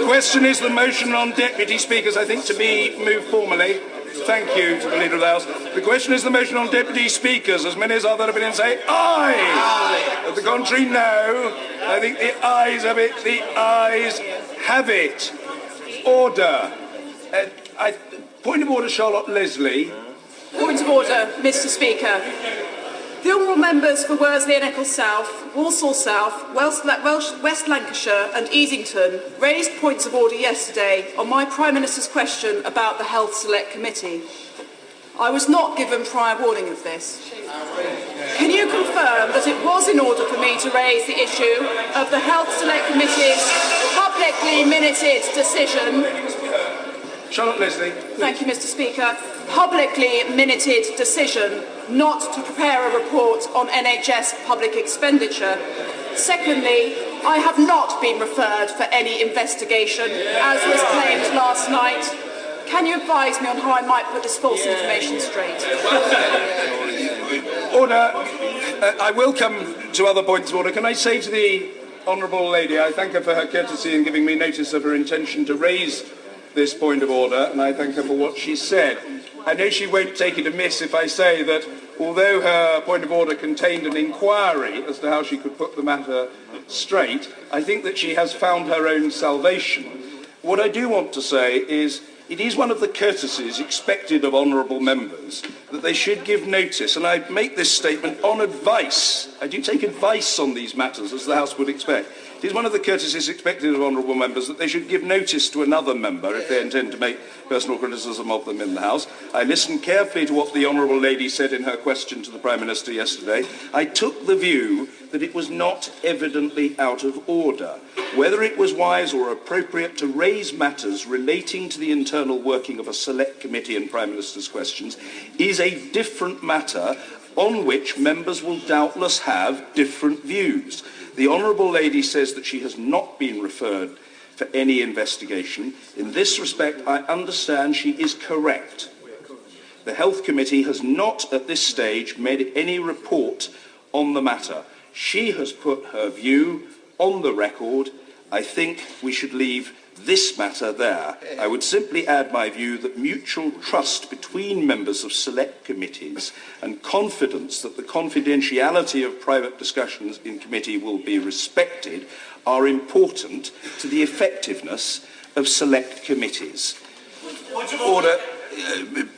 question is the motion on deputy speakers, I think, to be moved formally. Thank you to the Leader of the House. The question is the motion on deputy speakers. As many as are there opinion say aye. Aye. At the contrary, no. I think the ayes have it. The ayes have it. Order. Point of order, Charlotte Leslie. Point of order, Mr. Speaker. The honourable members for Worsley and Eccles South, Walsall South, West Lancashire and Easington raised points of order yesterday on my Prime Minister's question about the Health Select Committee. I was not given prior warning of this. Can you confirm that it was in order for me to raise the issue of the Health Select Committee's publicly minuted decision? Charlotte Leslie. Thank you, Mr. Speaker. Publicly minuted decision not to prepare a report on NHS public expenditure. Secondly, I have not been referred for any investigation, as was claimed last night. Can you advise me on how I might put this false information straight? Order. I will come to other points of order. Can I say to the honourable lady, I thank her for her courtesy in giving me notice of her intention to raise this point of order, and I thank her for what she said. I know she won't take it amiss if I say that although her point of order contained an inquiry as to how she could put the matter straight, I think that she has found her own salvation. What I do want to say is it is one of the courtesies expected of honourable members that they should give notice, and I make this statement on advice. I do take advice on these matters, as the House would expect. It is one of the courtesies expected of honourable members that they should give notice to another member if they intend to make personal criticism of them in the House. I listened carefully to what the honourable lady said in her question to the Prime Minister yesterday. I took the view that it was not evidently out of order. Whether it was wise or appropriate to raise matters relating to the internal working of a select committee and Prime Minister's questions is a different matter on which members will doubtless have different views. The honourable lady says that she has not been referred for any investigation. In this respect, I understand she is correct. The Health Committee has not at this stage made any report on the matter. She has put her view on the record. I think we should leave this matter there. I would simply add my view that mutual trust between members of select committees and confidence that the confidentiality of private discussions in committee will be respected are important to the effectiveness of select committees. Point of order.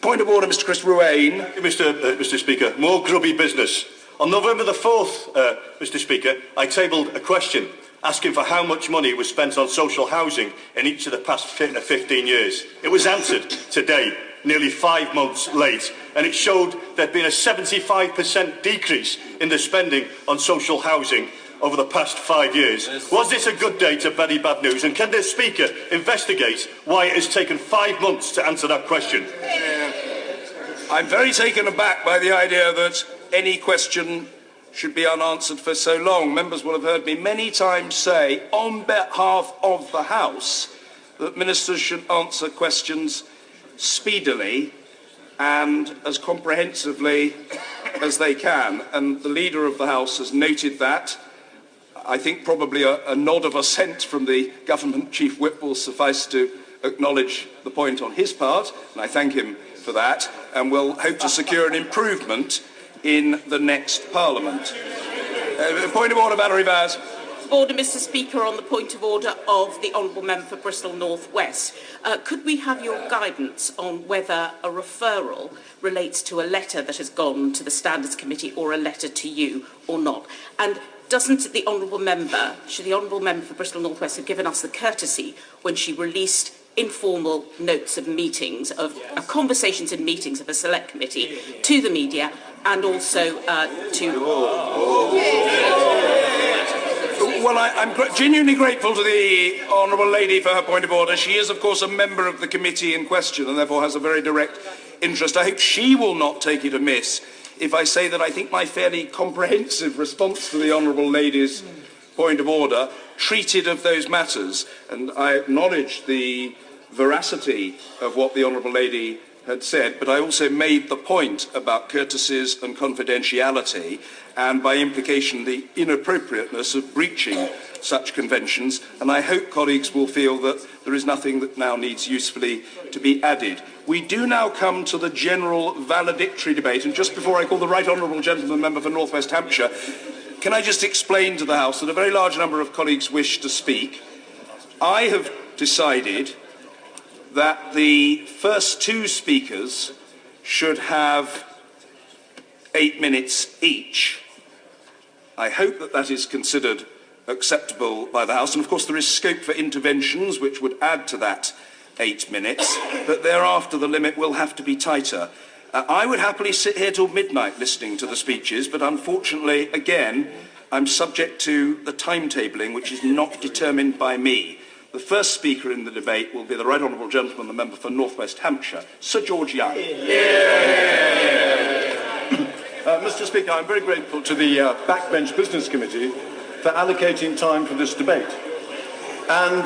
Point of order, Mr. Chris Ruane. Mr. Speaker, more grubby business. On November the 4th, Mr. Speaker, I tabled a question asking for how much money was spent on social housing in each of the past 15 years. It was answered today, nearly 5 months late, and it showed there'd been a 75% decrease in the spending on social housing over the past 5 years. Was this a good day to bury bad news? And can the Speaker investigate why it has taken 5 months to answer that question? I'm very taken aback by the idea that any question should be unanswered for so long. Members will have heard me many times say, on behalf of the House, that ministers should answer questions speedily and as comprehensively as they can. And the Leader of the House has noted that. I think probably a nod of assent from the Government Chief Whip will suffice to acknowledge the point on his part, and I thank him for that, and we'll hope to secure an improvement in the next Parliament. Point of order, Valerie Vaz. Order, Mr. Speaker, on the point of order of the Honourable Member for Bristol North West. Could we have your guidance on whether a referral relates to a letter that has gone to the Standards Committee or a letter to you or not? And should the Honourable Member for Bristol North West have given us the courtesy when she released informal notes of meetings, of conversations and meetings of a select committee to the media and also to... Well, I'm genuinely grateful to the honourable lady for her point of order. She is, of course, a member of the committee in question and therefore has a very direct interest. I hope she will not take it amiss if I say that I think my fairly comprehensive response to the honourable lady's point of order treated of those matters, and I acknowledge the veracity of what the honourable lady had said, but I also made the point about courtesies and confidentiality and by implication the inappropriateness of breaching such conventions, and I hope colleagues will feel that there is nothing that now needs usefully to be added. We do now come to the general valedictory debate, and just before I call the Right Honourable Gentleman Member for North West Hampshire, can I just explain to the House that a very large number of colleagues wish to speak. I have decided that the first two speakers should have 8 minutes each. I hope that that is considered acceptable by the House, and of course there is scope for interventions which would add to that 8 minutes, but thereafter the limit will have to be tighter. I would happily sit here till midnight listening to the speeches, but unfortunately, again, I'm subject to the timetabling, which is not determined by me. The first speaker in the debate will be the Right Honourable Gentleman, the member for North West Hampshire, Sir George Young. Mr. Speaker, I'm very grateful to the Backbench Business Committee for allocating time for this debate. And